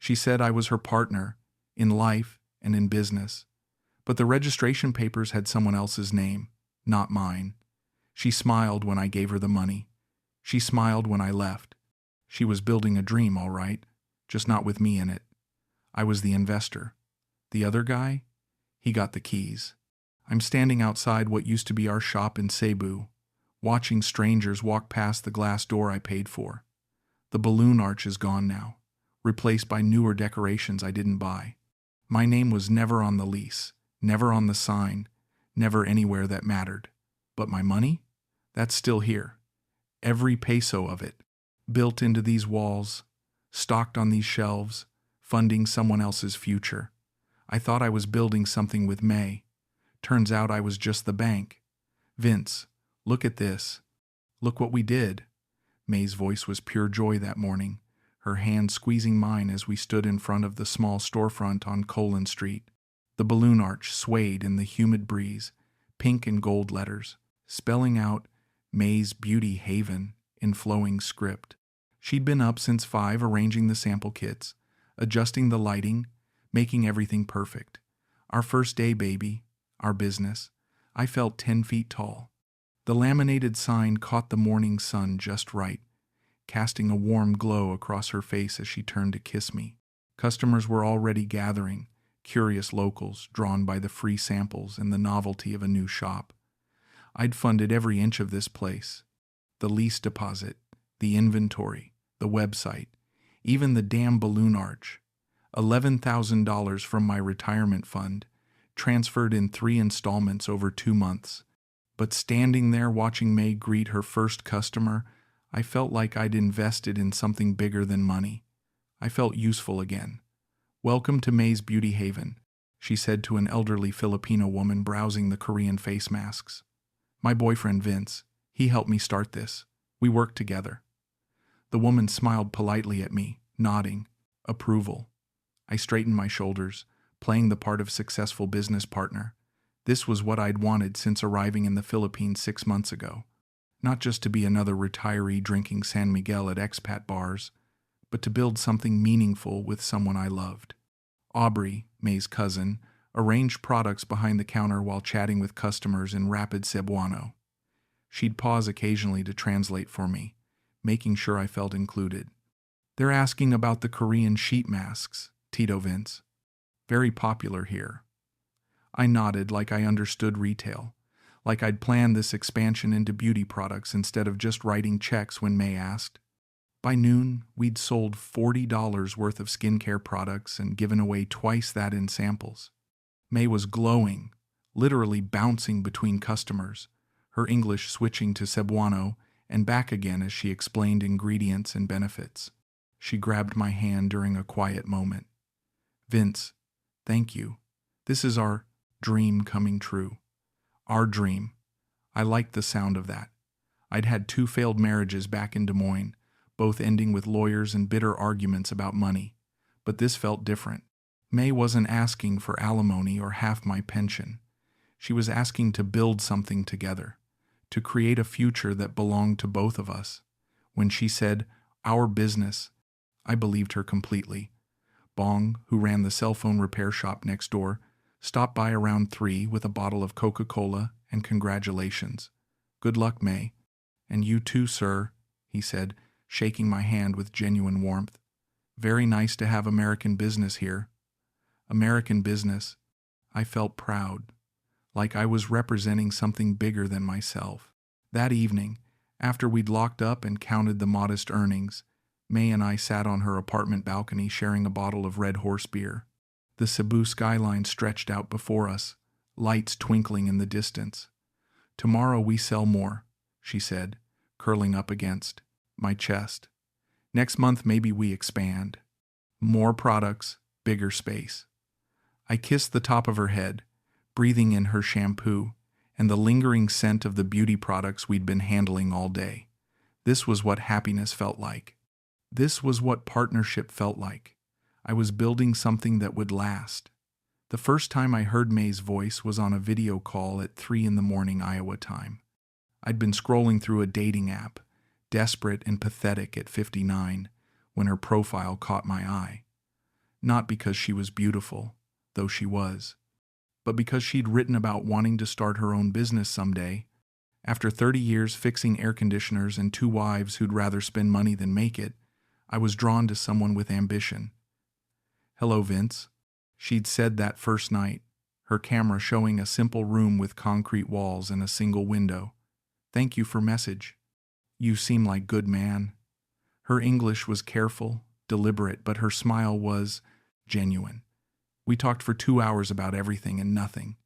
She said I was her partner, in life and in business. But the registration papers had someone else's name, not mine. She smiled when I gave her the money. She smiled when I left. She was building a dream, all right, just not with me in it. I was the investor. The other guy? He got the keys. I'm standing outside what used to be our shop in Cebu, watching strangers walk past the glass door I paid for. The balloon arch is gone now, replaced by newer decorations I didn't buy. My name was never on the lease, never on the sign, never anywhere that mattered. But my money? That's still here. Every peso of it, built into these walls, stocked on these shelves, funding someone else's future. I thought I was building something with May. Turns out I was just the bank. Vince, look at this. Look what we did. May's voice was pure joy that morning, her hand squeezing mine as we stood in front of the small storefront on Colon Street. The balloon arch swayed in the humid breeze, pink and gold letters, spelling out May's Beauty Haven in flowing script. She'd been up since 5 arranging the sample kits, adjusting the lighting, making everything perfect. Our first day, baby, our business. I felt 10 feet tall. The laminated sign caught the morning sun just right, casting a warm glow across her face as she turned to kiss me. Customers were already gathering, curious locals drawn by the free samples and the novelty of a new shop. I'd funded every inch of this place. The lease deposit, the inventory, the website, even the damn balloon arch. $11,000 from my retirement fund, transferred in 3 installments over 2 months. But standing there watching May greet her first customer, I felt like I'd invested in something bigger than money. I felt useful again. "Welcome to May's Beauty Haven," she said to an elderly Filipina woman browsing the Korean face masks. "My boyfriend Vince, he helped me start this. We worked together." The woman smiled politely at me, nodding approval. I straightened my shoulders, playing the part of successful business partner. This was what I'd wanted since arriving in the Philippines 6 months ago. Not just to be another retiree drinking San Miguel at expat bars, but to build something meaningful with someone I loved. Aubrey, May's cousin, arranged products behind the counter while chatting with customers in rapid Cebuano. She'd pause occasionally to translate for me, making sure I felt included. "They're asking about the Korean sheet masks, Tito Vince. Very popular here." I nodded like I understood retail, like I'd planned this expansion into beauty products instead of just writing checks when May asked. By noon, we'd sold $40 worth of skincare products and given away twice that in samples. May was glowing, literally bouncing between customers, her English switching to Cebuano and back again as she explained ingredients and benefits. She grabbed my hand during a quiet moment. "Vince, thank you. This is our dream coming true. Our dream." I liked the sound of that. I'd had 2 failed marriages back in Des Moines, both ending with lawyers and bitter arguments about money. But this felt different. May wasn't asking for alimony or half my pension. She was asking to build something together, to create a future that belonged to both of us. When she said, "our business," I believed her completely. Bong, who ran the cell phone repair shop next door, stopped by around 3 with a bottle of Coca-Cola and congratulations. "Good luck, May." "And you too, sir," he said, shaking my hand with genuine warmth. "Very nice to have American business here." American business. I felt proud, like I was representing something bigger than myself. That evening, after we'd locked up and counted the modest earnings, May and I sat on her apartment balcony sharing a bottle of Red Horse beer. The Cebu skyline stretched out before us, lights twinkling in the distance. "Tomorrow we sell more," she said, curling up against my chest. "Next month maybe we expand. More products, bigger space." I kissed the top of her head, breathing in her shampoo and the lingering scent of the beauty products we'd been handling all day. This was what happiness felt like. This was what partnership felt like. I was building something that would last. The first time I heard May's voice was on a video call at 3 in the morning Iowa time. I'd been scrolling through a dating app, desperate and pathetic at 59, when her profile caught my eye. Not because she was beautiful, though she was, but because she'd written about wanting to start her own business someday. After 30 years fixing air conditioners and 2 wives who'd rather spend money than make it, I was drawn to someone with ambition. "Hello, Vince," she'd said that first night, her camera showing a simple room with concrete walls and a single window. "Thank you for message. You seem like good man." Her English was careful, deliberate, but her smile was genuine. We talked for 2 hours about everything and nothing.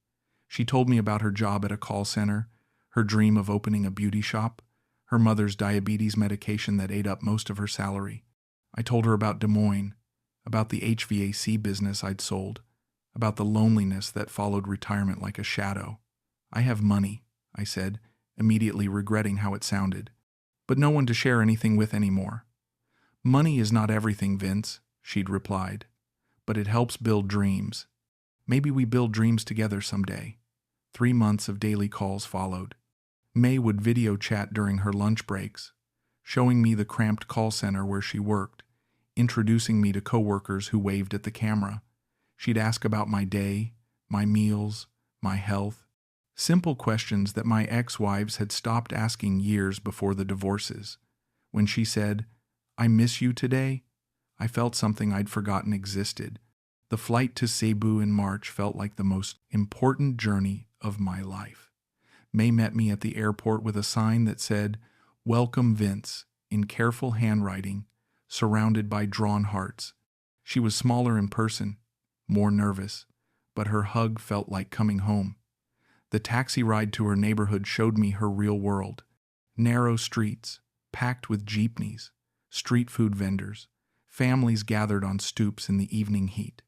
She told me about her job at a call center, her dream of opening a beauty shop, her mother's diabetes medication that ate up most of her salary. I told her about Des Moines, about the HVAC business I'd sold, about the loneliness that followed retirement like a shadow. "I have money," I said, immediately regretting how it sounded, "but no one to share anything with anymore." "Money is not everything, Vince," she'd replied, "but it helps build dreams. Maybe we build dreams together someday." 3 months of daily calls followed. May would video chat during her lunch breaks, showing me the cramped call center where she worked, introducing me to coworkers who waved at the camera. She'd ask about my day, my meals, my health, simple questions that my ex-wives had stopped asking years before the divorces. When she said, "I miss you today," I felt something I'd forgotten existed. The flight to Cebu in March felt like the most important journey of my life. May met me at the airport with a sign that said, "Welcome, Vince," in careful handwriting, surrounded by drawn hearts. She was smaller in person, more nervous, but her hug felt like coming home. The taxi ride to her neighborhood showed me her real world. Narrow streets, packed with jeepneys, street food vendors, families gathered on stoops in the evening heat.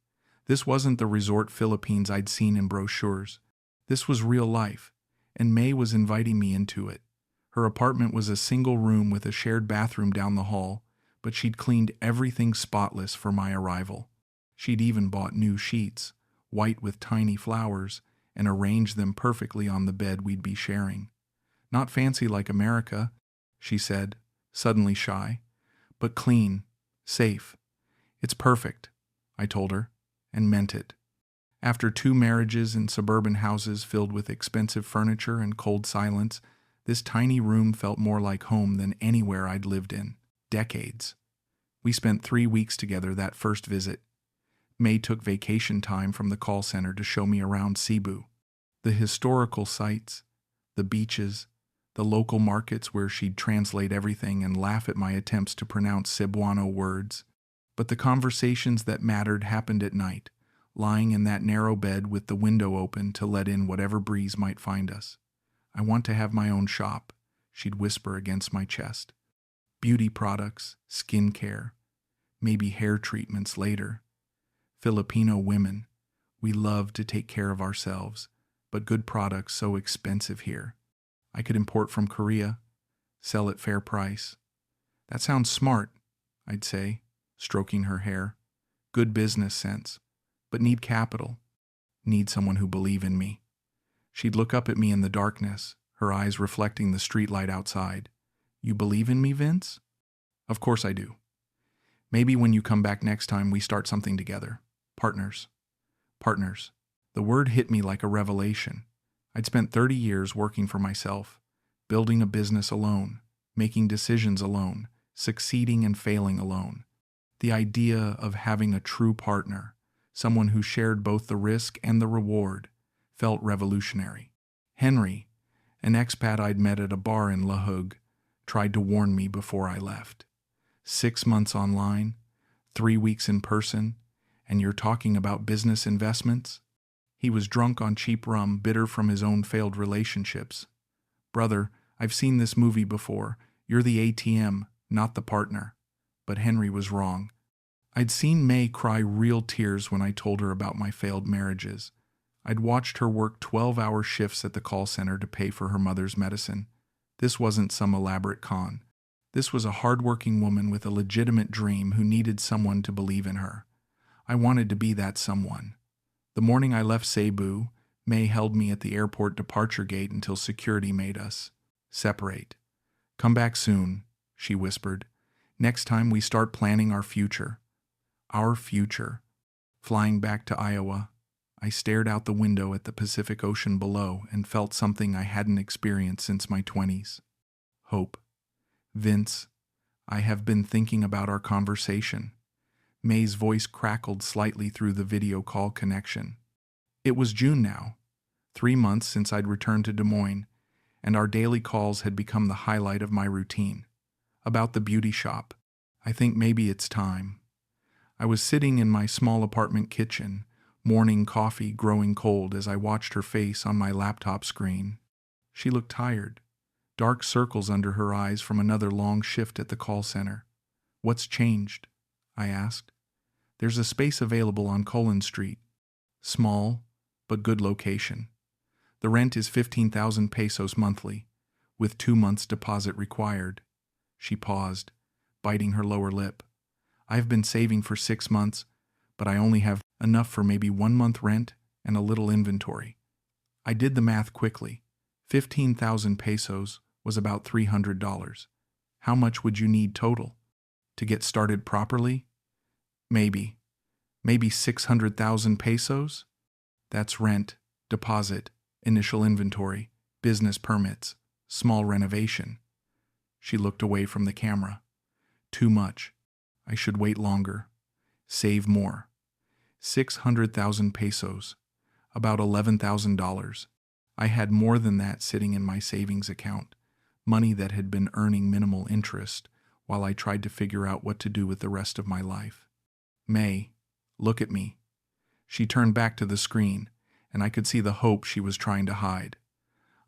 This wasn't the resort Philippines I'd seen in brochures. This was real life, and May was inviting me into it. Her apartment was a single room with a shared bathroom down the hall, but she'd cleaned everything spotless for my arrival. She'd even bought new sheets, white with tiny flowers, and arranged them perfectly on the bed we'd be sharing. "Not fancy like America," she said, suddenly shy, "but clean, safe. It's perfect," I told her, and meant it. After 2 marriages in suburban houses filled with expensive furniture and cold silence, this tiny room felt more like home than anywhere I'd lived in decades. We spent 3 weeks together that first visit. May took vacation time from the call center to show me around Cebu, the historical sites, the beaches, the local markets where she'd translate everything and laugh at my attempts to pronounce Cebuano words. But the conversations that mattered happened at night, lying in that narrow bed with the window open to let in whatever breeze might find us. "I want to have my own shop," she'd whisper against my chest. "Beauty products, skin care, maybe hair treatments later. Filipino women, we love to take care of ourselves, but good products so expensive here. I could import from Korea, sell at fair price." "That sounds smart," I'd say, stroking her hair. "Good business sense, but need capital. Need someone who believe in me." She'd look up at me in the darkness, her eyes reflecting the streetlight outside. "You believe in me, Vince?" "Of course I do. Maybe when you come back next time we start something together. Partners." Partners. The word hit me like a revelation. I'd spent 30 years working for myself, building a business alone, making decisions alone, succeeding and failing alone. The idea of having a true partner, someone who shared both the risk and the reward, felt revolutionary. Henry, an expat I'd met at a bar in La Hogue, tried to warn me before I left. 6 months online, 3 weeks in person, and you're talking about business investments? He was drunk on cheap rum, bitter from his own failed relationships. "Brother, I've seen this movie before. You're the ATM, not the partner." But Henry was wrong. I'd seen May cry real tears when I told her about my failed marriages. I'd watched her work 12-hour shifts at the call center to pay for her mother's medicine. This wasn't some elaborate con. This was a hardworking woman with a legitimate dream who needed someone to believe in her. I wanted to be that someone. The morning I left Cebu, May held me at the airport departure gate until security made us separate. "Come back soon," she whispered. "Next time we start planning our future." Our future. Flying back to Iowa, I stared out the window at the Pacific Ocean below and felt something I hadn't experienced since my 20s. Hope. Vince, I have been thinking about our conversation. May's voice crackled slightly through the video call connection. It was June now, 3 months since I'd returned to Des Moines, and our daily calls had become the highlight of my routine. About the beauty shop. I think maybe it's time. I was sitting in my small apartment kitchen, morning coffee growing cold as I watched her face on my laptop screen. She looked tired, dark circles under her eyes from another long shift at the call center. What's changed? I asked. There's a space available on Cullen Street. Small, but good location. The rent is 15,000 pesos monthly, with 2 months deposit required. She paused, biting her lower lip. I've been saving for 6 months, but I only have enough for maybe 1 month rent and a little inventory. I did the math quickly. 15,000 pesos was about $300. How much would you need total? To get started properly? Maybe 600,000 pesos? That's rent, deposit, initial inventory, business permits, small renovation. She looked away from the camera. Too much. I should wait longer. Save more. 600,000 pesos. About $11,000. I had more than that sitting in my savings account. Money that had been earning minimal interest while I tried to figure out what to do with the rest of my life. May, look at me. She turned back to the screen, and I could see the hope she was trying to hide.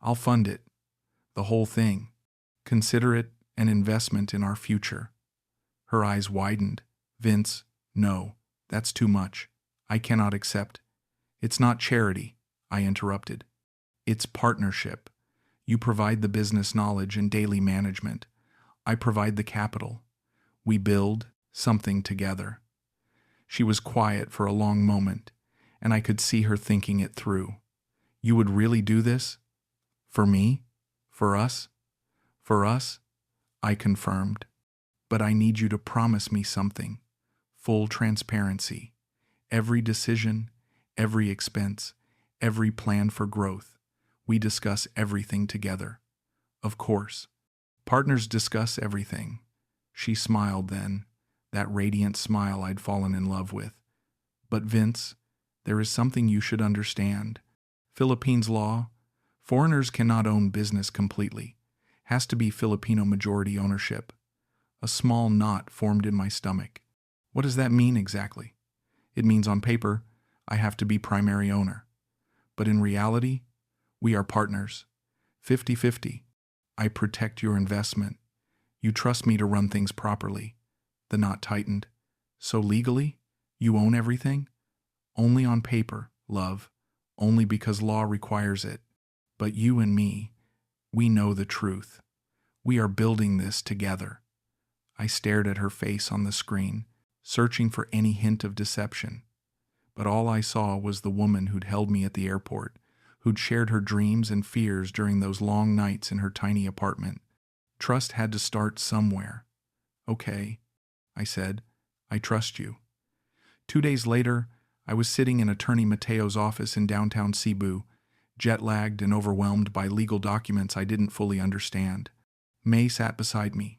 I'll fund it. The whole thing. Consider it an investment in our future. Her eyes widened. Vince, no, that's too much. I cannot accept. It's not charity, I interrupted. It's partnership. You provide the business knowledge and daily management. I provide the capital. We build something together. She was quiet for a long moment, and I could see her thinking it through. You would really do this? For me? For us? For us? I confirmed. But I need you to promise me something. Full transparency. Every decision, every expense, every plan for growth. We discuss everything together. Of course. Partners discuss everything. She smiled then, that radiant smile I'd fallen in love with. But Vince, there is something you should understand. Philippines law, foreigners cannot own business completely. Has to be Filipino majority ownership. A small knot formed in my stomach. What does that mean exactly? It means on paper, I have to be primary owner. But in reality, we are partners. 50-50. I protect your investment. You trust me to run things properly. The knot tightened. So legally, you own everything? Only on paper, love. Only because law requires it. But you and me, we know the truth. We are building this together. I stared at her face on the screen, searching for any hint of deception. But all I saw was the woman who'd held me at the airport, who'd shared her dreams and fears during those long nights in her tiny apartment. Trust had to start somewhere. Okay, I said, I trust you. 2 days later, I was sitting in Attorney Mateo's office in downtown Cebu, jet-lagged and overwhelmed by legal documents I didn't fully understand. May sat beside me,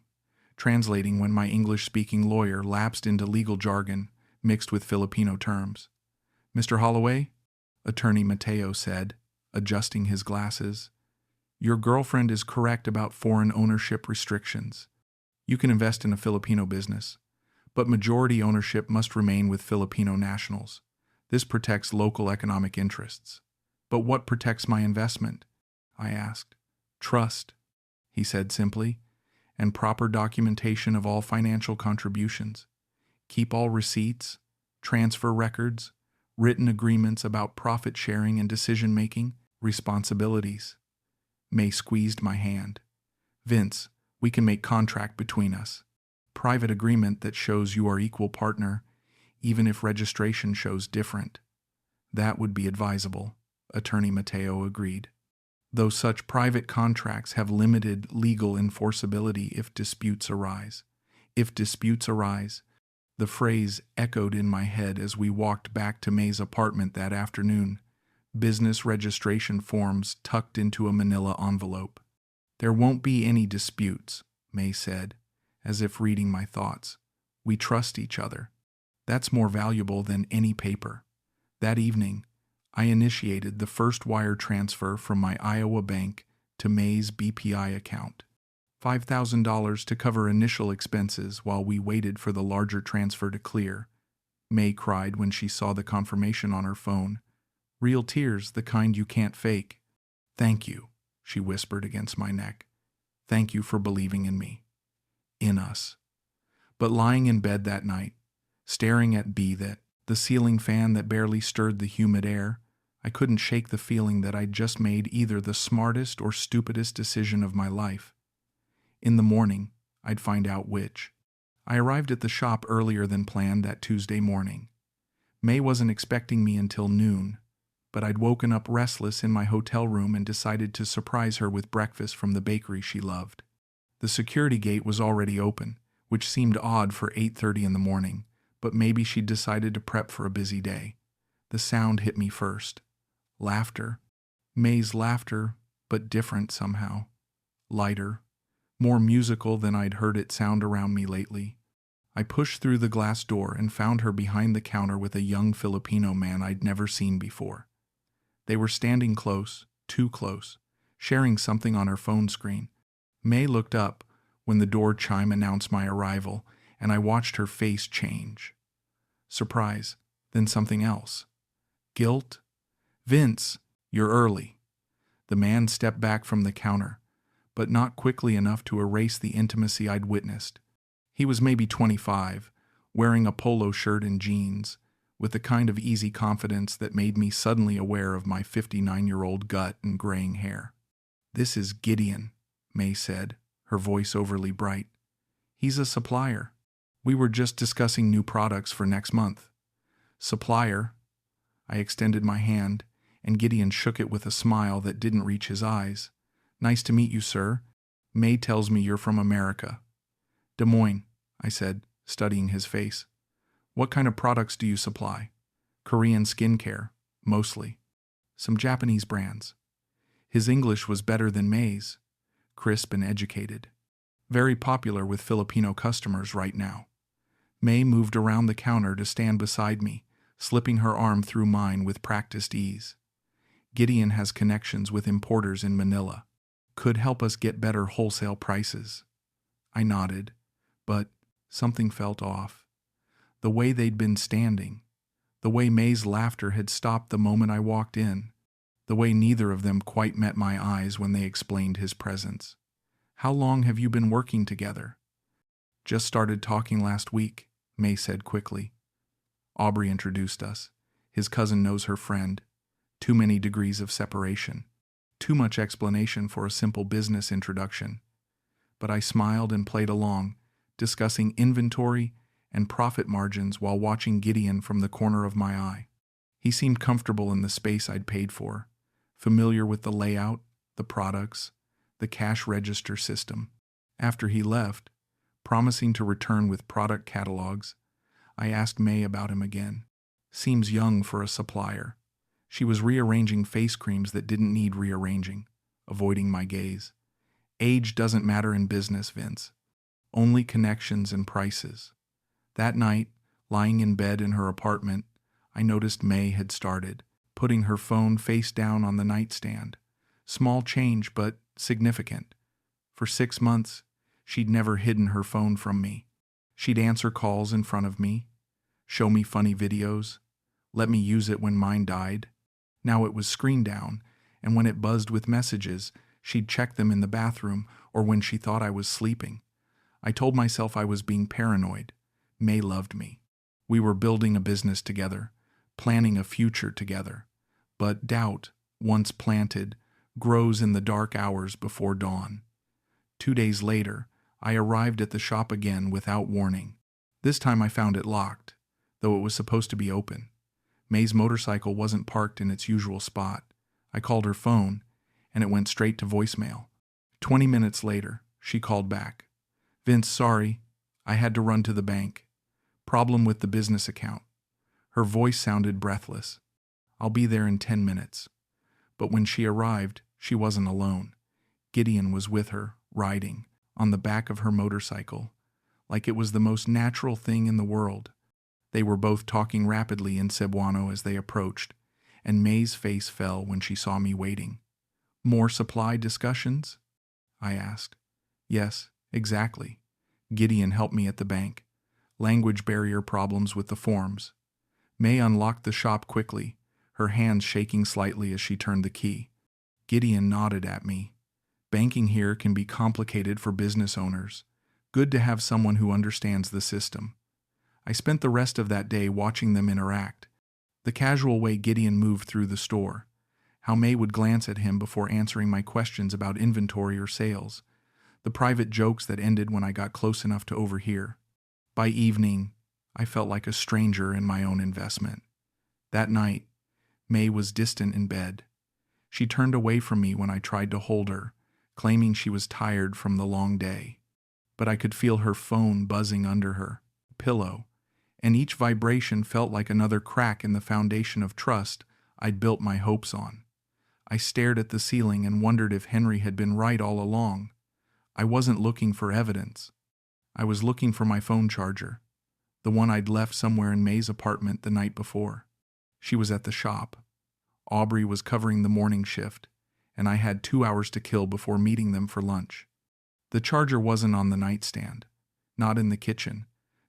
translating when my English-speaking lawyer lapsed into legal jargon mixed with Filipino terms. Mr. Holloway, Attorney Mateo said, adjusting his glasses, your girlfriend is correct about foreign ownership restrictions. You can invest in a Filipino business, but majority ownership must remain with Filipino nationals. This protects local economic interests. But what protects my investment? I asked. Trust, he said simply, and proper documentation of all financial contributions. Keep all receipts, transfer records, written agreements about profit sharing and decision-making, responsibilities. May squeezed my hand. Vince, we can make contract between us. Private agreement that shows you are equal partner, even if registration shows different. That would be advisable, Attorney Mateo agreed. Though such private contracts have limited legal enforceability if disputes arise. If disputes arise, The phrase echoed in my head as we walked back to May's apartment that afternoon. Business registration forms tucked into a manila envelope. "There won't be any disputes," May said, as if reading my thoughts. "We trust each other. That's more valuable than any paper." That evening, I initiated the first wire transfer from my Iowa bank to May's BPI account. $5,000 to cover initial expenses while we waited for the larger transfer to clear. May cried when she saw the confirmation on her phone. Real tears, the kind you can't fake. "Thank you," she whispered against my neck. "Thank you for believing in me. In us." But lying in bed that night, staring at the ceiling fan that barely stirred the humid air, I couldn't shake the feeling that I'd just made either the smartest or stupidest decision of my life. In the morning, I'd find out which. I arrived at the shop earlier than planned that Tuesday morning. May wasn't expecting me until noon, but I'd woken up restless in my hotel room and decided to surprise her with breakfast from the bakery she loved. The security gate was already open, which seemed odd for 8:30 in the morning, but maybe she'd decided to prep for a busy day. The sound hit me first. Laughter. May's laughter, but different somehow. Lighter. More musical than I'd heard it sound around me lately. I pushed through the glass door and found her behind the counter with a young Filipino man I'd never seen before. They were standing close, too close, sharing something on her phone screen. May looked up when the door chime announced my arrival, and I watched her face change. Surprise, then something else. Guilt? "Vince, you're early." The man stepped back from the counter, but not quickly enough to erase the intimacy I'd witnessed. He was maybe 25, wearing a polo shirt and jeans, with the kind of easy confidence that made me suddenly aware of my 59-year-old gut and graying hair. "This is Gideon," May said, her voice overly bright. "He's a supplier. We were just discussing new products for next month." "Supplier?" I extended my hand, and Gideon shook it with a smile that didn't reach his eyes. "Nice to meet you, sir. May tells me you're from America." "Des Moines," I said, studying his face. "What kind of products do you supply?" "Korean skincare, mostly. Some Japanese brands." His English was better than May's, crisp and educated. "Very popular with Filipino customers right now." May moved around the counter to stand beside me, slipping her arm through mine with practiced ease. "Gideon has connections with importers in Manila. Could help us get better wholesale prices." I nodded, but something felt off. The way they'd been standing, the way May's laughter had stopped the moment I walked in, the way neither of them quite met my eyes when they explained his presence. "How long have you been working together?" "Just started talking last week," May said quickly. "Aubrey introduced us. His cousin knows her friend. Too many degrees of separation. Too much explanation for a simple business introduction." But I smiled and played along, discussing inventory and profit margins while watching Gideon from the corner of my eye. He seemed comfortable in the space I'd paid for, familiar with the layout, the products, the cash register system. After he left, promising to return with product catalogs, I asked May about him again. "Seems young for a supplier." She was rearranging face creams that didn't need rearranging, avoiding my gaze. "Age doesn't matter in business, Vince. Only connections and prices." That night, lying in bed in her apartment, I noticed May had started, putting her phone face down on the nightstand. Small change, but significant. For 6 months, she'd never hidden her phone from me. She'd answer calls in front of me, show me funny videos, let me use it when mine died. Now it was screen down, and when it buzzed with messages, she'd check them in the bathroom or when she thought I was sleeping. I told myself I was being paranoid. May loved me. We were building a business together, planning a future together. But doubt, once planted, grows in the dark hours before dawn. 2 days later, I arrived at the shop again without warning. This time I found it locked, though it was supposed to be open. May's motorcycle wasn't parked in its usual spot. I called her phone, and it went straight to voicemail. 20 minutes later, she called back. "Vince, sorry. I had to run to the bank. Problem with the business account. Her voice sounded breathless. I'll be there in 10 minutes. But when she arrived, she wasn't alone. Gideon was with her, riding, on the back of her motorcycle, like it was the most natural thing in the world. They were both talking rapidly in Cebuano as they approached, and May's face fell when she saw me waiting. More supply discussions? I asked. Yes, exactly. Gideon helped me at the bank. Language barrier problems with the forms. May unlocked the shop quickly, her hands shaking slightly as she turned the key. Gideon nodded at me. Banking here can be complicated for business owners. Good to have someone who understands the system. I spent the rest of that day watching them interact. The casual way Gideon moved through the store. How May would glance at him before answering my questions about inventory or sales. The private jokes that ended when I got close enough to overhear. By evening, I felt like a stranger in my own investment. That night, May was distant in bed. She turned away from me when I tried to hold her, claiming she was tired from the long day. But I could feel her phone buzzing under her pillow, and each vibration felt like another crack in the foundation of trust I'd built my hopes on. I stared at the ceiling and wondered if Henry had been right all along. I wasn't looking for evidence. I was looking for my phone charger, the one I'd left somewhere in May's apartment the night before. She was at the shop. Aubrey was covering the morning shift, and I had 2 hours to kill before meeting them for lunch. The charger wasn't on the nightstand, not in the kitchen,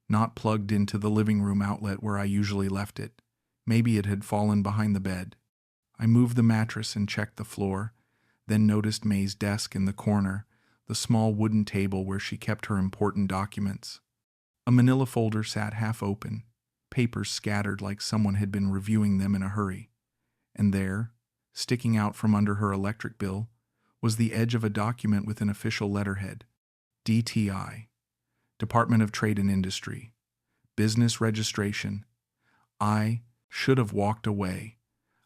not plugged into the living room outlet where I usually left it. Maybe it had fallen behind the bed. I moved the mattress and checked the floor, then noticed May's desk in the corner, the small wooden table where she kept her important documents. A manila folder sat half open, papers scattered like someone had been reviewing them in a hurry. And there, sticking out from under her electric bill, was the edge of a document with an official letterhead. DTI, Department of Trade and Industry, Business Registration. I should have walked away.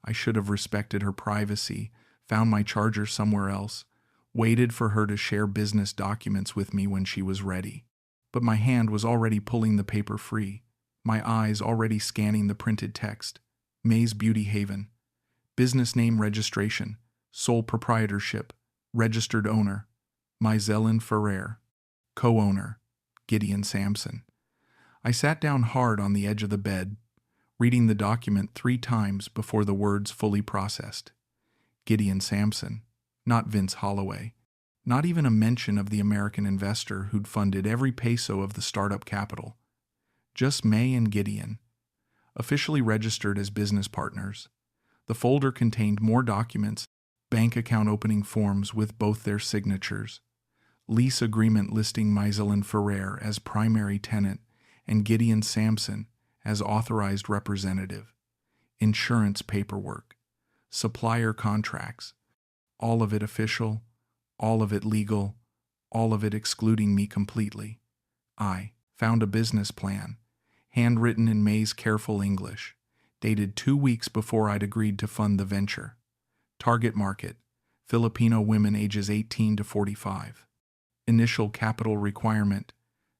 I should have respected her privacy, found my charger somewhere else, waited for her to share business documents with me when she was ready. But my hand was already pulling the paper free, my eyes already scanning the printed text. May's Beauty Haven. Business name registration, sole proprietorship, registered owner, Myzelin Ferrer. Co-owner, Gideon Sampson. I sat down hard on the edge of the bed, reading the document 3 times before the words fully processed. Gideon Sampson, not Vince Holloway. Not even a mention of the American investor who'd funded every peso of the startup capital. Just May and Gideon, officially registered as business partners. The folder contained more documents, bank account opening forms with both their signatures, lease agreement listing Myzelin Ferrer as primary tenant and Gideon Sampson as authorized representative, insurance paperwork, supplier contracts, all of it official, all of it legal, all of it excluding me completely. I found a business plan, handwritten in May's careful English, dated 2 weeks before I'd agreed to fund the venture. Target market, Filipino women ages 18 to 45. Initial capital requirement,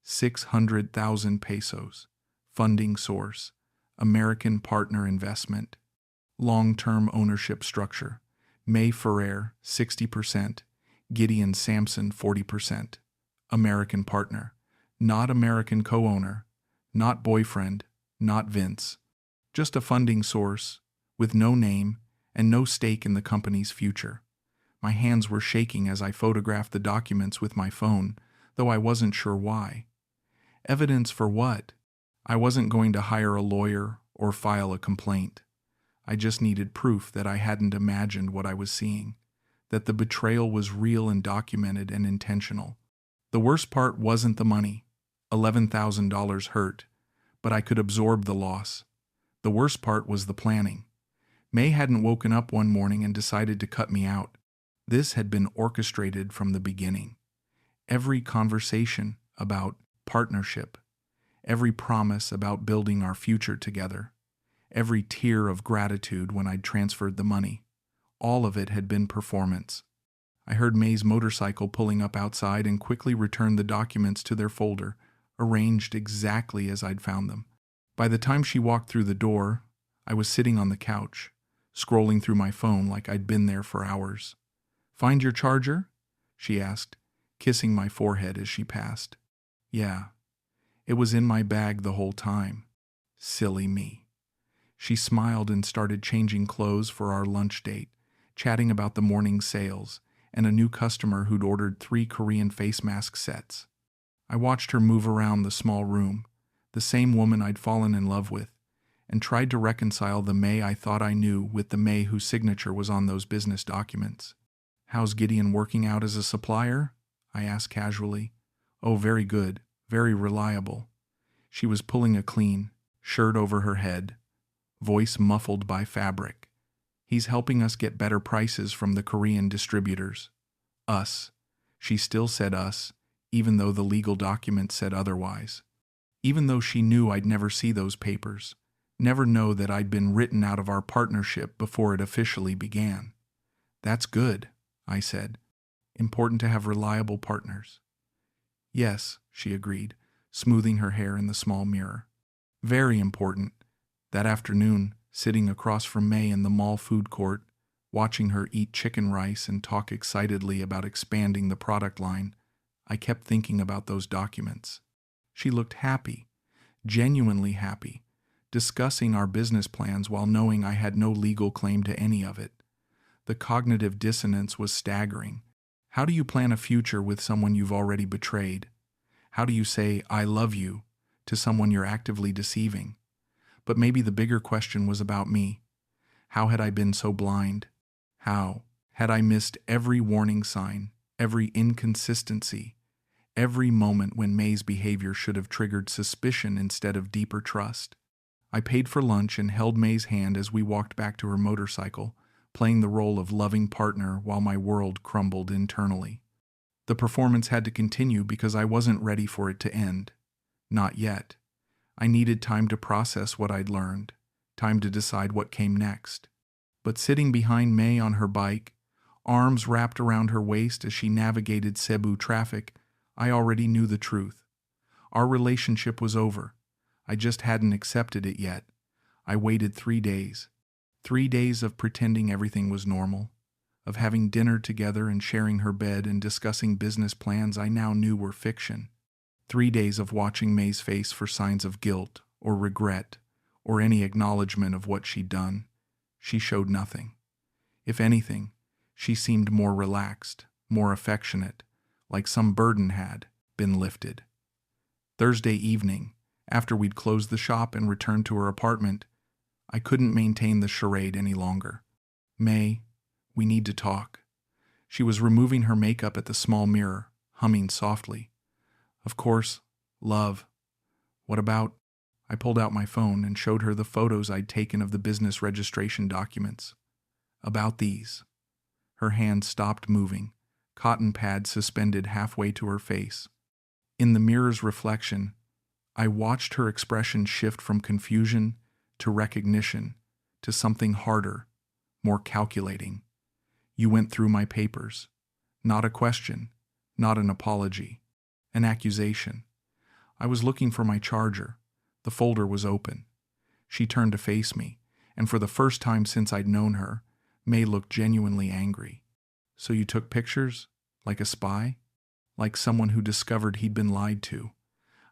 600,000 pesos. Funding source, American partner investment. Long-term ownership structure, May Ferrer, 60%, Gideon Sampson, 40%. American partner, not American co-owner, not boyfriend, not Vince. Just a funding source, with no name and no stake in the company's future. My hands were shaking as I photographed the documents with my phone, though I wasn't sure why. Evidence for what? I wasn't going to hire a lawyer or file a complaint. I just needed proof that I hadn't imagined what I was seeing, that the betrayal was real and documented and intentional. The worst part wasn't the money. $11,000 hurt, but I could absorb the loss. The worst part was the planning. May hadn't woken up one morning and decided to cut me out. This had been orchestrated from the beginning. Every conversation about partnership, every promise about building our future together, every tear of gratitude when I'd transferred the money, all of it had been performance. I heard May's motorcycle pulling up outside and quickly returned the documents to their folder, arranged exactly as I'd found them. By the time she walked through the door, I was sitting on the couch, scrolling through my phone like I'd been there for hours. "Find your charger?" she asked, kissing my forehead as she passed. "Yeah, it was in my bag the whole time. Silly me." She smiled and started changing clothes for our lunch date, chatting about the morning sales and a new customer who'd ordered 3 Korean face mask sets. I watched her move around the small room, the same woman I'd fallen in love with, and tried to reconcile the May I thought I knew with the May whose signature was on those business documents. "How's Gideon working out as a supplier?" I asked casually. "Oh, very good, very reliable." She was pulling a clean shirt over her head, voice muffled by fabric. "He's helping us get better prices from the Korean distributors." Us. She still said us, even though the legal document said otherwise. Even though she knew I'd never see those papers, never know that I'd been written out of our partnership before it officially began. "That's good," I said. "Important to have reliable partners." "Yes," she agreed, smoothing her hair in the small mirror. "Very important." That afternoon, sitting across from May in the mall food court, watching her eat chicken rice and talk excitedly about expanding the product line, I kept thinking about those documents. She looked happy, genuinely happy, discussing our business plans while knowing I had no legal claim to any of it. The cognitive dissonance was staggering. How do you plan a future with someone you've already betrayed? How do you say, "I love you," to someone you're actively deceiving? But maybe the bigger question was about me. How had I been so blind? How had I missed every warning sign, every inconsistency, every moment when May's behavior should have triggered suspicion instead of deeper trust? I paid for lunch and held May's hand as we walked back to her motorcycle, playing the role of loving partner while my world crumbled internally. The performance had to continue because I wasn't ready for it to end. Not yet. I needed time to process what I'd learned, time to decide what came next. But sitting behind May on her bike, arms wrapped around her waist as she navigated Cebu traffic, I already knew the truth. Our relationship was over. I just hadn't accepted it yet. I waited 3 days. 3 days of pretending everything was normal, of having dinner together and sharing her bed and discussing business plans I now knew were fiction. 3 days of watching May's face for signs of guilt or regret or any acknowledgement of what she'd done. She showed nothing. If anything, she seemed more relaxed, more affectionate, like some burden had been lifted. Thursday evening, after we'd closed the shop and returned to her apartment, I couldn't maintain the charade any longer. "May, we need to talk." She was removing her makeup at the small mirror, humming softly. "Of course, love. What about?" I pulled out my phone and showed her the photos I'd taken of the business registration documents. "About these." Her hand stopped moving, cotton pad suspended halfway to her face. In the mirror's reflection, I watched her expression shift from confusion to recognition to something harder, more calculating. "You went through my papers." Not a question, not an apology, an accusation. I was looking for my charger. The folder was open. She turned to face me, and for the first time since I'd known her, May looked genuinely angry. "So you took pictures? Like a spy? Like someone who discovered he'd been lied to?"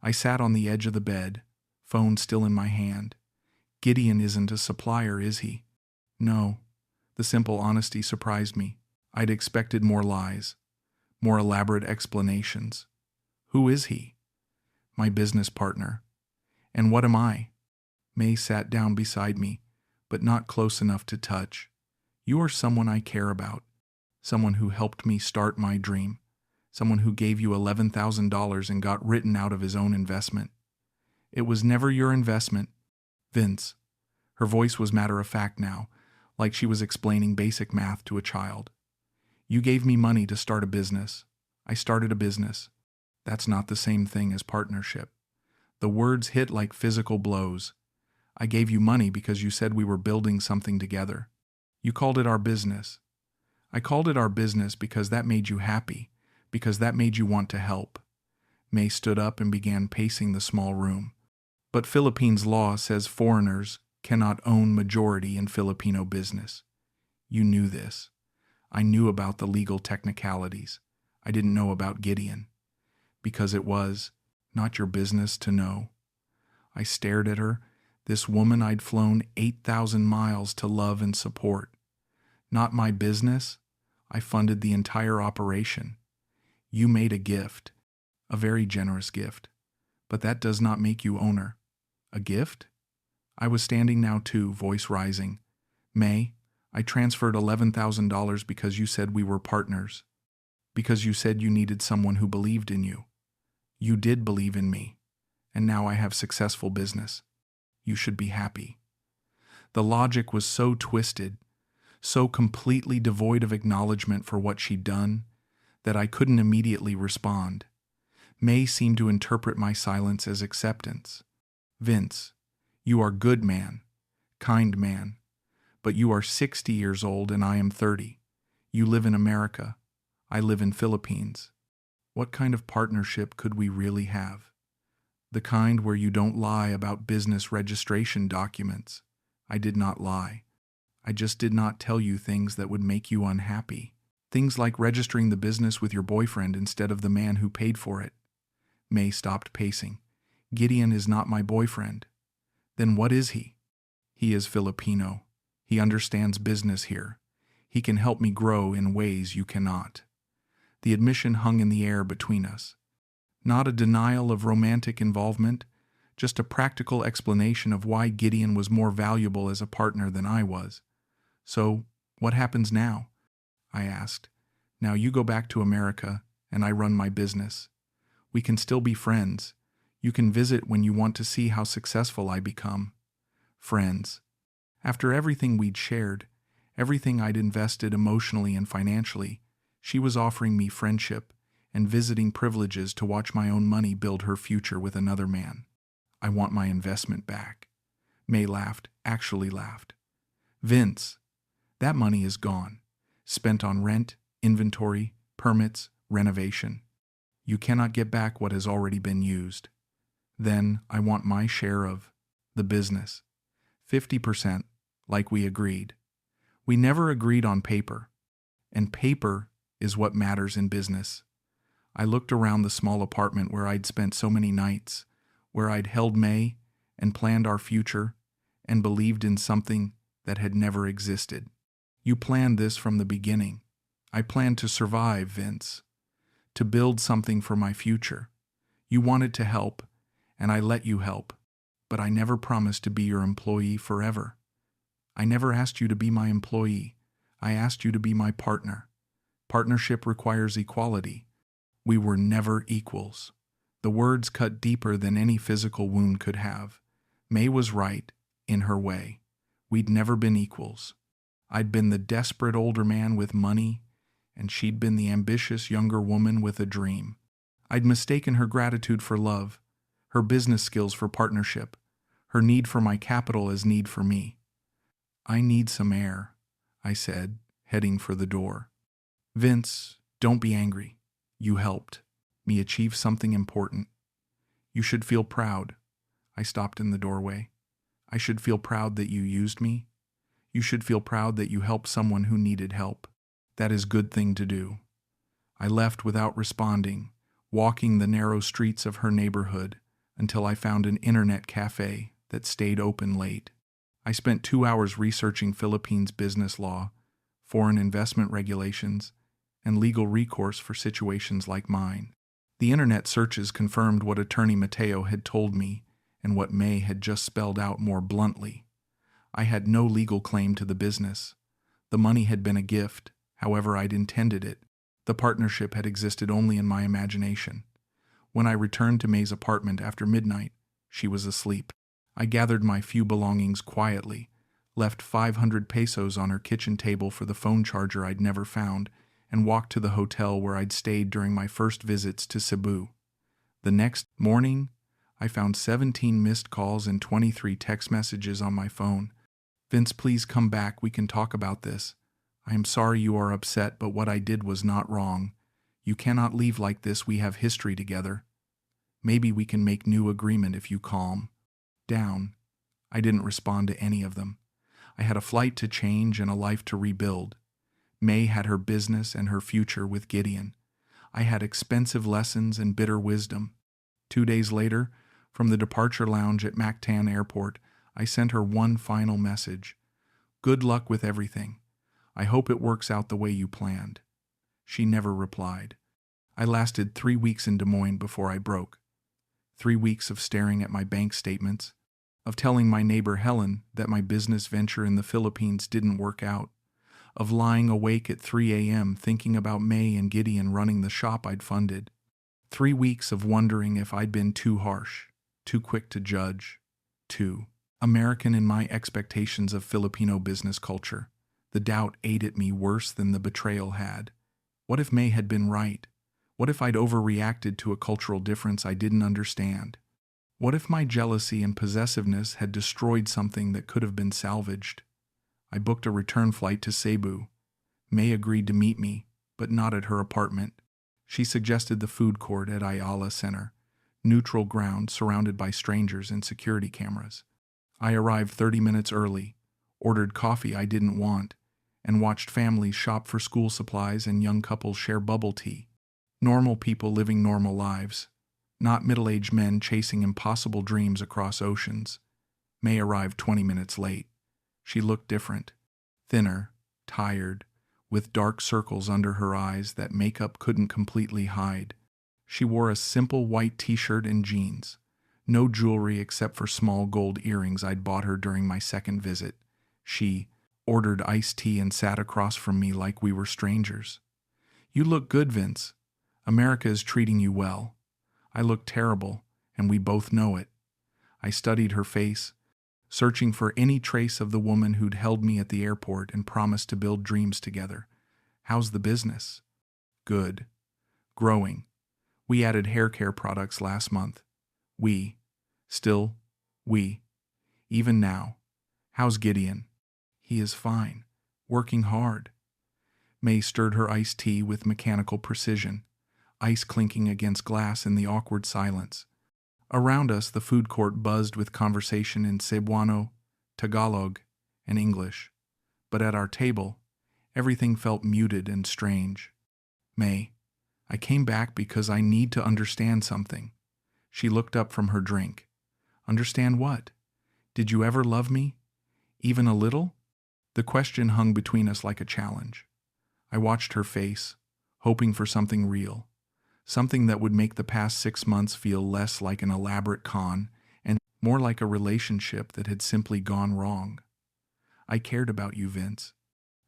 I sat on the edge of the bed, phone still in my hand. "Gideon isn't a supplier, is he?" "No." The simple honesty surprised me. I'd expected more lies, more elaborate explanations. "Who is he?" "My business partner." "And what am I?" May sat down beside me, but not close enough to touch. "You are someone I care about, someone who helped me start my dream, someone who gave you $11,000 and got written out of his own investment." "It was never your investment, Vince." Her voice was matter-of-fact now, like she was explaining basic math to a child. "You gave me money to start a business. I started a business. That's not the same thing as partnership." The words hit like physical blows. "I gave you money because you said we were building something together. You called it our business. I called it our business because that made you happy, because that made you want to help." May stood up and began pacing the small room. But Philippines law says foreigners cannot own majority in Filipino business. You knew this. I knew about the legal technicalities. I didn't know about Gideon. Because it was not your business to know. I stared at her, this woman I'd flown 8,000 miles to love and support. Not my business. I funded the entire operation. You made a gift, a very generous gift, but that does not make you owner. A gift? I was standing now too, voice rising. May, I transferred $11,000 because you said we were partners. Because you said you needed someone who believed in you. You did believe in me, and now I have successful business. You should be happy. The logic was so twisted, so completely devoid of acknowledgement for what she'd done, that I couldn't immediately respond. May seemed to interpret my silence as acceptance. Vince, you are good man, kind man, but you are 60 years old and I am 30. You live in America. I live in Philippines. What kind of partnership could we really have? The kind where you don't lie about business registration documents. I did not lie. I just did not tell you things that would make you unhappy. Things like registering the business with your boyfriend instead of the man who paid for it. May stopped pacing. Gideon is not my boyfriend. Then what is he? He is Filipino. He understands business here. He can help me grow in ways you cannot. The admission hung in the air between us. Not a denial of romantic involvement, just a practical explanation of why Gideon was more valuable as a partner than I was. So, what happens now? I asked. Now you go back to America, and I run my business. We can still be friends. You can visit when you want to see how successful I become. Friends. After everything we'd shared, everything I'd invested emotionally and financially, she was offering me friendship and visiting privileges to watch my own money build her future with another man. I want my investment back. May laughed, actually laughed. Vince, that money is gone. Spent on rent, inventory, permits, renovation. You cannot get back what has already been used. Then I want my share of the business. 50%, like we agreed. We never agreed on paper, and paper is what matters in business. I looked around the small apartment where I'd spent so many nights, where I'd held May and planned our future and believed in something that had never existed. You planned this from the beginning. I planned to survive, Vince, to build something for my future. You wanted to help, and I let you help, but I never promised to be your employee forever. I never asked you to be my employee. I asked you to be my partner. Partnership requires equality. We were never equals. The words cut deeper than any physical wound could have. May was right, in her way. We'd never been equals. I'd been the desperate older man with money, and she'd been the ambitious younger woman with a dream. I'd mistaken her gratitude for love, her business skills for partnership, her need for my capital as need for me. I need some air, I said, heading for the door. Vince, don't be angry. You helped me achieve something important. You should feel proud. I stopped in the doorway. I should feel proud that you used me. You should feel proud that you helped someone who needed help. That is a good thing to do. I left without responding, walking the narrow streets of her neighborhood until I found an internet cafe that stayed open late. I spent 2 hours researching Philippines business law, foreign investment regulations, and legal recourse for situations like mine. The internet searches confirmed what Attorney Mateo had told me and what May had just spelled out more bluntly. I had no legal claim to the business. The money had been a gift, however I'd intended it. The partnership had existed only in my imagination. When I returned to May's apartment after midnight, she was asleep. I gathered my few belongings quietly, left 500 pesos on her kitchen table for the phone charger I'd never found, and walked to the hotel where I'd stayed during my first visits to Cebu. The next morning, I found 17 missed calls and 23 text messages on my phone. Vince, please come back. We can talk about this. I am sorry you are upset, but what I did was not wrong. You cannot leave like this. We have history together. Maybe we can make new agreement if you calm. Down. I didn't respond to any of them. I had a flight to change and a life to rebuild. May had her business and her future with Gideon. I had expensive lessons and bitter wisdom. 2 days later, from the departure lounge at Mactan Airport, I sent her one final message. Good luck with everything. I hope it works out the way you planned. She never replied. I lasted 3 weeks in Des Moines before I broke. 3 weeks of staring at my bank statements, of telling my neighbor Helen that my business venture in the Philippines didn't work out, of lying awake at 3 a.m. thinking about May and Gideon running the shop I'd funded. 3 weeks of wondering if I'd been too harsh, too quick to judge, too American in my expectations of Filipino business culture. The doubt ate at me worse than the betrayal had. What if May had been right? What if I'd overreacted to a cultural difference I didn't understand? What if my jealousy and possessiveness had destroyed something that could have been salvaged? I booked a return flight to Cebu. May agreed to meet me, but not at her apartment. She suggested the food court at Ayala Center, neutral ground surrounded by strangers and security cameras. I arrived 30 minutes early, ordered coffee I didn't want, and watched families shop for school supplies and young couples share bubble tea. Normal people living normal lives, not middle-aged men chasing impossible dreams across oceans. May arrived 20 minutes late. She looked different, thinner, tired, with dark circles under her eyes that makeup couldn't completely hide. She wore a simple white t-shirt and jeans. No jewelry except for small gold earrings I'd bought her during my second visit. She ordered iced tea and sat across from me like we were strangers. You look good, Vince. America is treating you well. I look terrible, and we both know it. I studied her face, searching for any trace of the woman who'd held me at the airport and promised to build dreams together. How's the business? Good. Growing. We added hair care products last month. We. Even now. How's Gideon? He is fine. Working hard. May stirred her iced tea with mechanical precision, ice clinking against glass in the awkward silence. Around us, the food court buzzed with conversation in Cebuano, Tagalog, and English. But at our table, everything felt muted and strange. May, I came back because I need to understand something. She looked up from her drink. Understand what? Did you ever love me? Even a little? The question hung between us like a challenge. I watched her face, hoping for something real. Something that would make the past 6 months feel less like an elaborate con and more like a relationship that had simply gone wrong. I cared about you, Vince.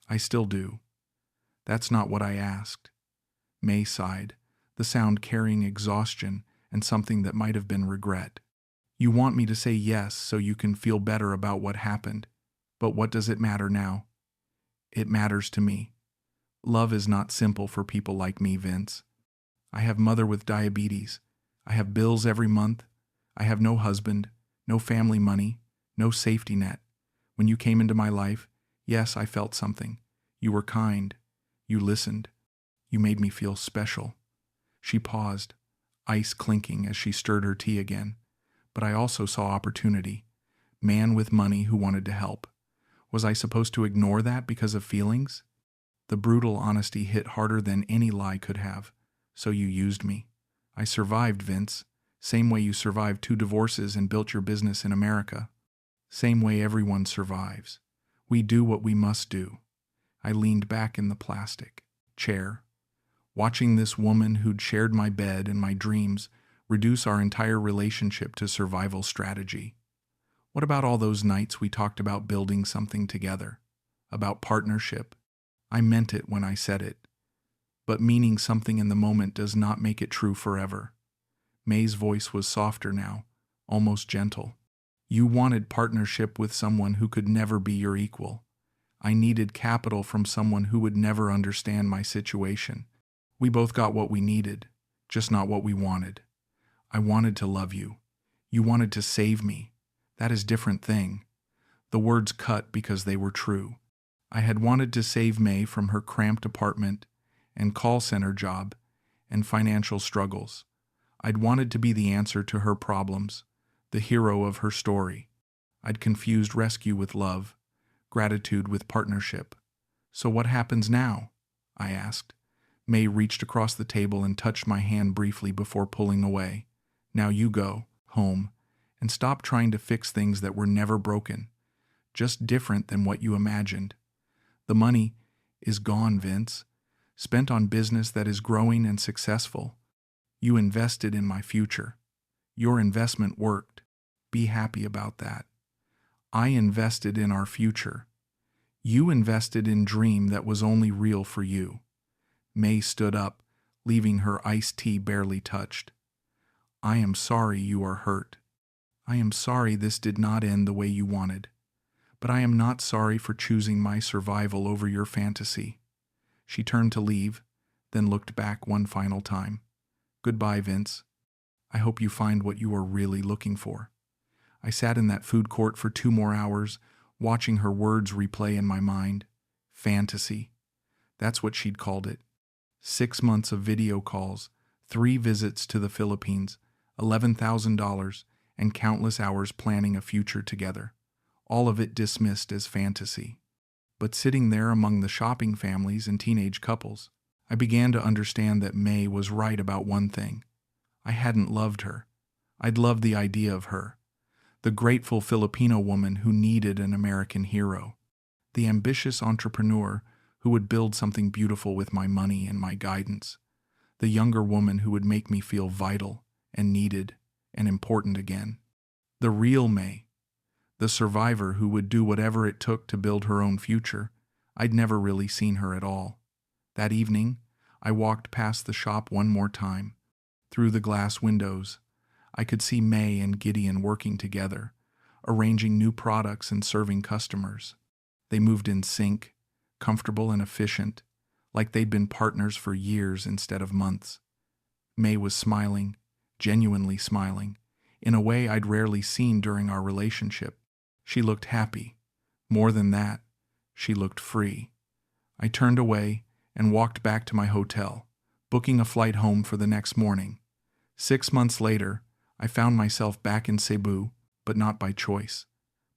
I still do. That's not what I asked. May sighed, the sound carrying exhaustion and something that might have been regret. You want me to say yes so you can feel better about what happened, but what does it matter now? It matters to me. Love is not simple for people like me, Vince. I have mother with diabetes. I have bills every month. I have no husband, no family money, no safety net. When you came into my life, yes, I felt something. You were kind. You listened. You made me feel special. She paused, ice clinking as she stirred her tea again. But I also saw opportunity. Man with money who wanted to help. Was I supposed to ignore that because of feelings? The brutal honesty hit harder than any lie could have. So you used me. I survived, Vince. Same way you survived 2 divorces and built your business in America. Same way everyone survives. We do what we must do. I leaned back in the plastic chair, watching this woman who'd shared my bed and my dreams reduce our entire relationship to survival strategy. What about all those nights we talked about building something together? About partnership? I meant it when I said it. But meaning something in the moment does not make it true forever. May's voice was softer now, almost gentle. You wanted partnership with someone who could never be your equal. I needed capital from someone who would never understand my situation. We both got what we needed, just not what we wanted. I wanted to love you. You wanted to save me. That is a different thing. The words cut because they were true. I had wanted to save May from her cramped apartment and call center job and financial struggles. I'd wanted to be the answer to her problems, the hero of her story. I'd confused rescue with love, gratitude with partnership. "So what happens now?" I asked. May reached across the table and touched my hand briefly before pulling away. "Now you go home and stop trying to fix things that were never broken, just different than what you imagined. The money is gone, Vince, spent on business that is growing and successful. You invested in my future. Your investment worked. Be happy about that. I invested in our future. You invested in dream that was only real for you." May stood up, leaving her iced tea barely touched. "I am sorry you are hurt. I am sorry this did not end the way you wanted. But I am not sorry for choosing my survival over your fantasy." She turned to leave, then looked back one final time. "Goodbye, Vince. I hope you find what you are really looking for." I sat in that food court for 2 more hours, watching her words replay in my mind. Fantasy. That's what she'd called it. 6 months of video calls, 3 visits to the Philippines, $11,000, and countless hours planning a future together. All of it dismissed as fantasy. But sitting there among the shopping families and teenage couples, I began to understand that May was right about one thing. I hadn't loved her. I'd loved the idea of her. The grateful Filipino woman who needed an American hero. The ambitious entrepreneur who would build something beautiful with my money and my guidance. The younger woman who would make me feel vital and needed and important again. The real May. The survivor who would do whatever it took to build her own future. I'd never really seen her at all. That evening, I walked past the shop one more time. Through the glass windows, I could see May and Gideon working together, arranging new products and serving customers. They moved in sync, comfortable and efficient, like they'd been partners for years instead of months. May was smiling, genuinely smiling, in a way I'd rarely seen during our relationship. She looked happy. More than that, she looked free. I turned away and walked back to my hotel, booking a flight home for the next morning. 6 months later, I found myself back in Cebu, but not by choice.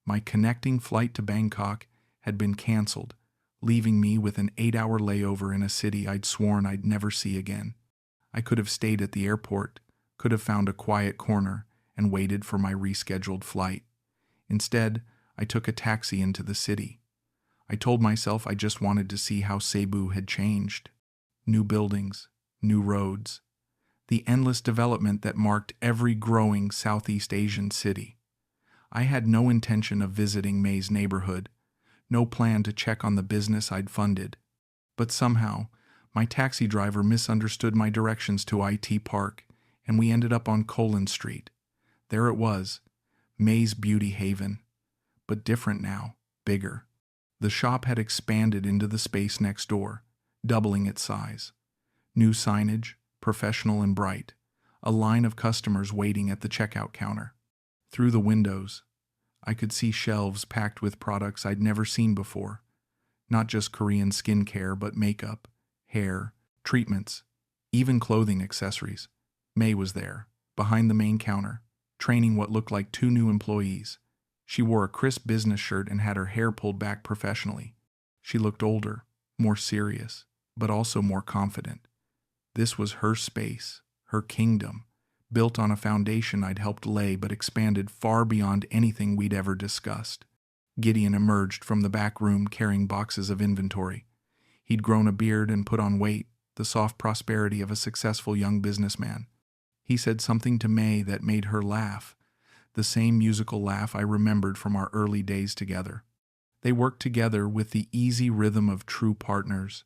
My connecting flight to Bangkok had been canceled, leaving me with an 8-hour layover in a city I'd sworn I'd never see again. I could have stayed at the airport, could have found a quiet corner, and waited for my rescheduled flight. Instead, I took a taxi into the city. I told myself I just wanted to see how Cebu had changed. New buildings, new roads, the endless development that marked every growing Southeast Asian city. I had no intention of visiting May's neighborhood, no plan to check on the business I'd funded. But somehow, my taxi driver misunderstood my directions to IT Park, and we ended up on Colon Street. There it was, May's beauty haven, but different now, bigger. The shop had expanded into the space next door, doubling its size. New signage, professional and bright, a line of customers waiting at the checkout counter. Through the windows, I could see shelves packed with products I'd never seen before. Not just Korean skincare, but makeup, hair, treatments, even clothing accessories. May was there, behind the main counter, training what looked like 2 new employees. She wore a crisp business shirt and had her hair pulled back professionally. She looked older, more serious, but also more confident. This was her space, her kingdom, built on a foundation I'd helped lay but expanded far beyond anything we'd ever discussed. Gideon emerged from the back room carrying boxes of inventory. He'd grown a beard and put on weight, the soft prosperity of a successful young businessman. He said something to May that made her laugh, the same musical laugh I remembered from our early days together. They worked together with the easy rhythm of true partners,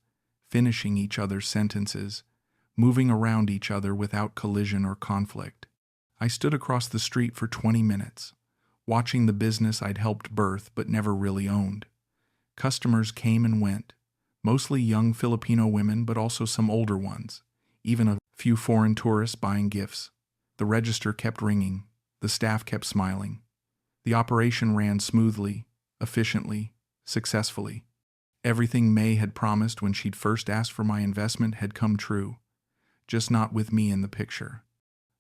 finishing each other's sentences, moving around each other without collision or conflict. I stood across the street for 20 minutes, watching the business I'd helped birth but never really owned. Customers came and went, mostly young Filipino women but also some older ones, even a few foreign tourists buying gifts. The register kept ringing, the staff kept smiling. The operation ran smoothly, efficiently, successfully. Everything May had promised when she'd first asked for my investment had come true. Just not with me in the picture.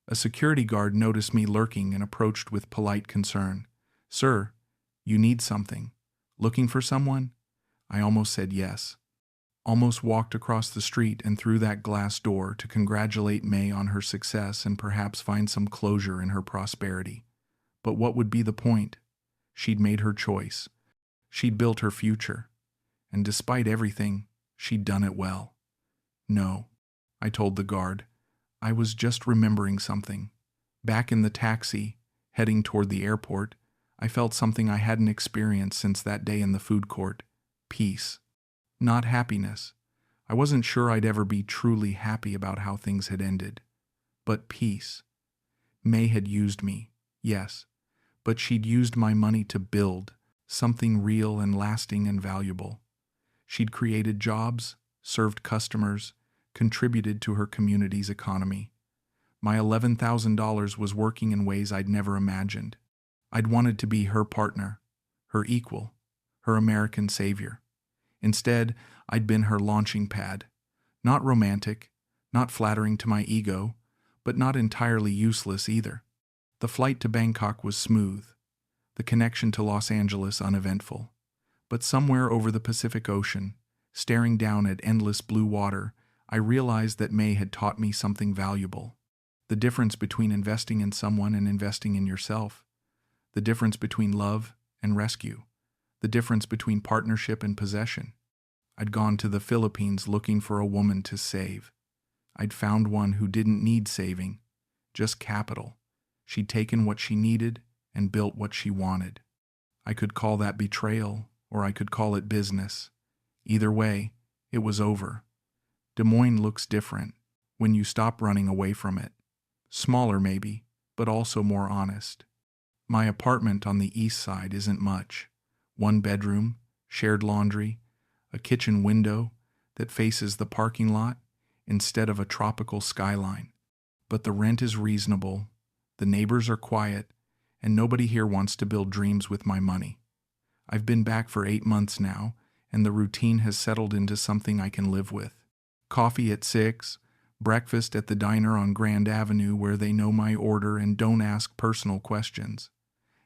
A security guard noticed me lurking and approached with polite concern. "Sir, you need something. Looking for someone?" I almost said yes. Almost walked across the street and through that glass door to congratulate May on her success and perhaps find some closure in her prosperity. But what would be the point? She'd made her choice. She'd built her future. And despite everything, she'd done it well. "No," I told the guard. "I was just remembering something." Back in the taxi, heading toward the airport, I felt something I hadn't experienced since that day in the food court. Peace. Not happiness. I wasn't sure I'd ever be truly happy about how things had ended. But peace. May had used me, yes, but she'd used my money to build something real and lasting and valuable. She'd created jobs, served customers, contributed to her community's economy. My $11,000 was working in ways I'd never imagined. I'd wanted to be her partner, her equal, her American savior. Instead, I'd been her launching pad. Not romantic, not flattering to my ego, but not entirely useless either. The flight to Bangkok was smooth, the connection to Los Angeles uneventful. But somewhere over the Pacific Ocean, staring down at endless blue water, I realized that May had taught me something valuable. The difference between investing in someone and investing in yourself. The difference between love and rescue. The difference between partnership and possession. I'd gone to the Philippines looking for a woman to save. I'd found one who didn't need saving, just capital. She'd taken what she needed and built what she wanted. I could call that betrayal, or I could call it business. Either way, it was over. Des Moines looks different when you stop running away from it. Smaller maybe, but also more honest. My apartment on the east side isn't much. 1 bedroom, shared laundry, a kitchen window that faces the parking lot instead of a tropical skyline. But the rent is reasonable, the neighbors are quiet, and nobody here wants to build dreams with my money. I've been back for 8 months now, and the routine has settled into something I can live with. Coffee at 6, breakfast at the diner on Grand Avenue where they know my order and don't ask personal questions.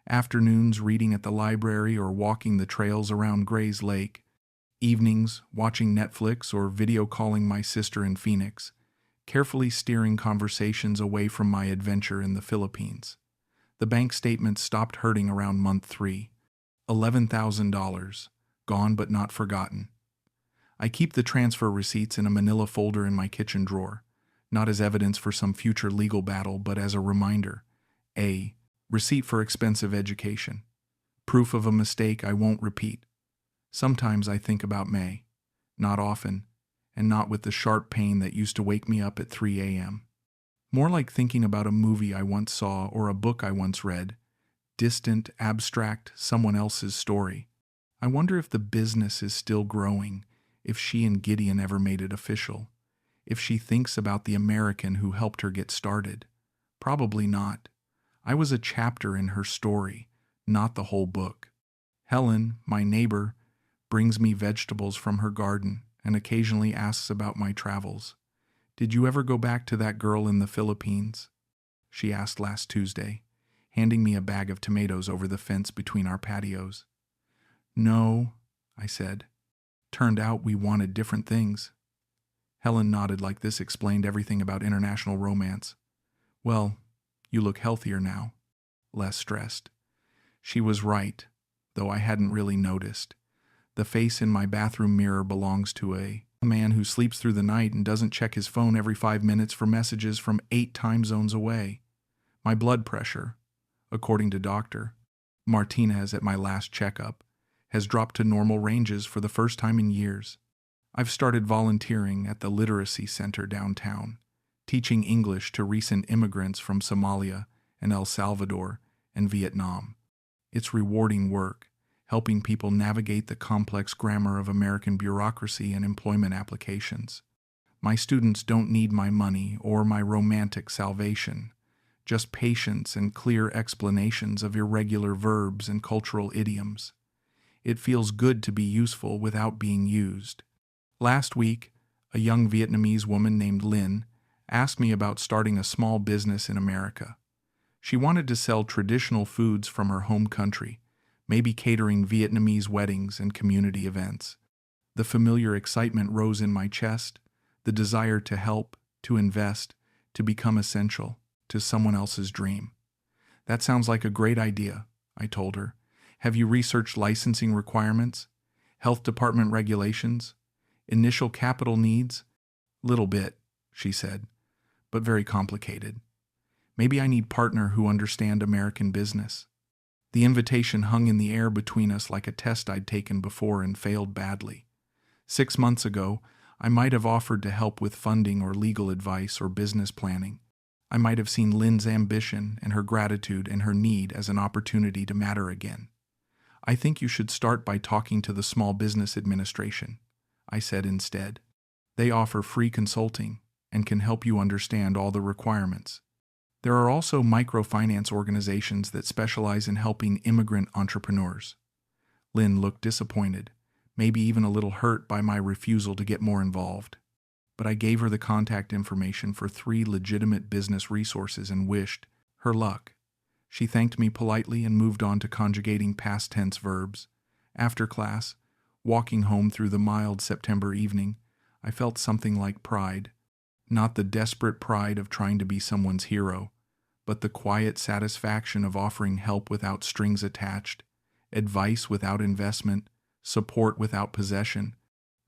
Afternoons reading at the library or walking the trails around Gray's Lake. Evenings watching Netflix or video calling my sister in Phoenix, carefully steering conversations away from my adventure in the Philippines. The bank statement stopped hurting around month 3. $11,000, gone but not forgotten. I keep the transfer receipts in a manila folder in my kitchen drawer, not as evidence for some future legal battle, but as a reminder. A. Receipt for expensive education. Proof of a mistake I won't repeat. Sometimes I think about May. Not often, and not with the sharp pain that used to wake me up at 3 a.m. More like thinking about a movie I once saw or a book I once read. Distant, abstract, someone else's story. I wonder if the business is still growing, if she and Gideon ever made it official, if she thinks about the American who helped her get started. Probably not. I was a chapter in her story, not the whole book. Helen, my neighbor, brings me vegetables from her garden and occasionally asks about my travels. "Did you ever go back to that girl in the Philippines?" she asked last Tuesday, handing me a bag of tomatoes over the fence between our patios. "No," I said. "Turned out we wanted different things." Helen nodded like this explained everything about international romance. "Well, you look healthier now, less stressed." She was right, though I hadn't really noticed. The face in my bathroom mirror belongs to a man who sleeps through the night and doesn't check his phone every 5 minutes for messages from 8 time zones away. My blood pressure, according to Dr. Martinez at my last checkup, has dropped to normal ranges for the first time in years. I've started volunteering at the Literacy Center downtown, teaching English to recent immigrants from Somalia and El Salvador and Vietnam. It's rewarding work, helping people navigate the complex grammar of American bureaucracy and employment applications. My students don't need my money or my romantic salvation, just patience and clear explanations of irregular verbs and cultural idioms. It feels good to be useful without being used. Last week, a young Vietnamese woman named Lynn asked me about starting a small business in America. She wanted to sell traditional foods from her home country, maybe catering Vietnamese weddings and community events. The familiar excitement rose in my chest, the desire to help, to invest, to become essential to someone else's dream. That sounds like a great idea, I told her. Have you researched licensing requirements, health department regulations, initial capital needs? Little bit, she said, but very complicated. Maybe I need partner who understand American business. The invitation hung in the air between us like a test I'd taken before and failed badly. 6 months ago, I might have offered to help with funding or legal advice or business planning. I might have seen Lynn's ambition and her gratitude and her need as an opportunity to matter again. I think you should start by talking to the Small Business Administration, I said instead. They offer free consulting and can help you understand all the requirements. There are also microfinance organizations that specialize in helping immigrant entrepreneurs. Lynn looked disappointed, maybe even a little hurt by my refusal to get more involved. But I gave her the contact information for 3 legitimate business resources and wished her luck. She thanked me politely and moved on to conjugating past tense verbs. After class, walking home through the mild September evening, I felt something like pride. Not the desperate pride of trying to be someone's hero, but the quiet satisfaction of offering help without strings attached, advice without investment, support without possession.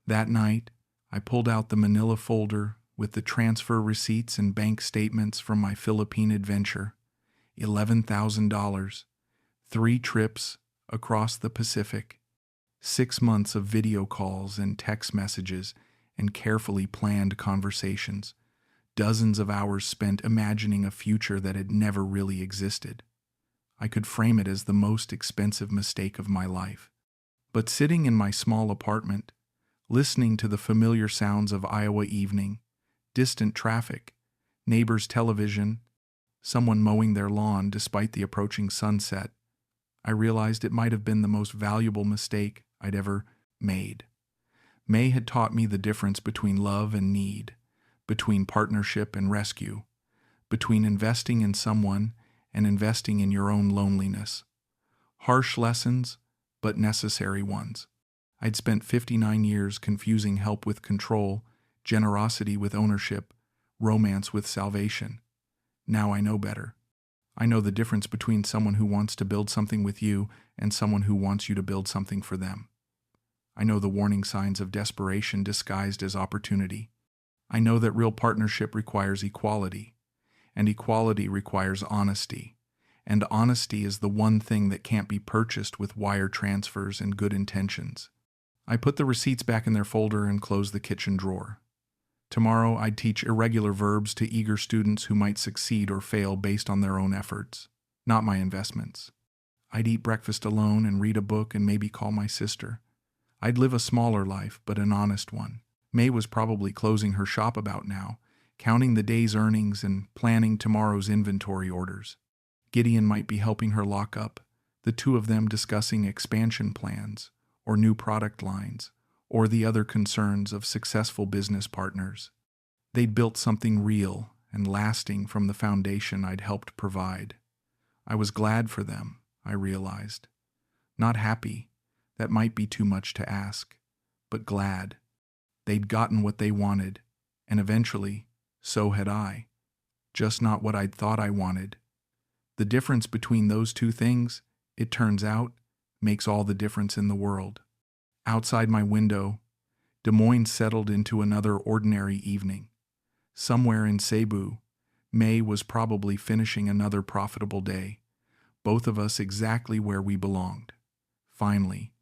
That night, I pulled out the manila folder with the transfer receipts and bank statements from my Filipina adventure. $11,000, 3 trips across the Pacific, 6 months of video calls and text messages and carefully planned conversations, dozens of hours spent imagining a future that had never really existed. I could frame it as the most expensive mistake of my life. But sitting in my small apartment, listening to the familiar sounds of Iowa evening, distant traffic, neighbors' television, someone mowing their lawn despite the approaching sunset, I realized it might have been the most valuable mistake I'd ever made. May had taught me the difference between love and need, between partnership and rescue, between investing in someone and investing in your own loneliness. Harsh lessons, but necessary ones. I'd spent 59 years confusing help with control, generosity with ownership, romance with salvation. Now I know better. I know the difference between someone who wants to build something with you and someone who wants you to build something for them. I know the warning signs of desperation disguised as opportunity. I know that real partnership requires equality, and equality requires honesty, and honesty is the one thing that can't be purchased with wire transfers and good intentions. I put the receipts back in their folder and closed the kitchen drawer. Tomorrow I'd teach irregular verbs to eager students who might succeed or fail based on their own efforts, not my investments. I'd eat breakfast alone and read a book and maybe call my sister. I'd live a smaller life, but an honest one. May was probably closing her shop about now, counting the day's earnings and planning tomorrow's inventory orders. Gideon might be helping her lock up, the two of them discussing expansion plans, or new product lines, or the other concerns of successful business partners. They'd built something real and lasting from the foundation I'd helped provide. I was glad for them, I realized. Not happy, that might be too much to ask, but glad. They'd gotten what they wanted, and eventually, so had I. Just not what I'd thought I wanted. The difference between those two things, it turns out, makes all the difference in the world. Outside my window, Des Moines settled into another ordinary evening. Somewhere in Cebu, May was probably finishing another profitable day, both of us exactly where we belonged. Finally,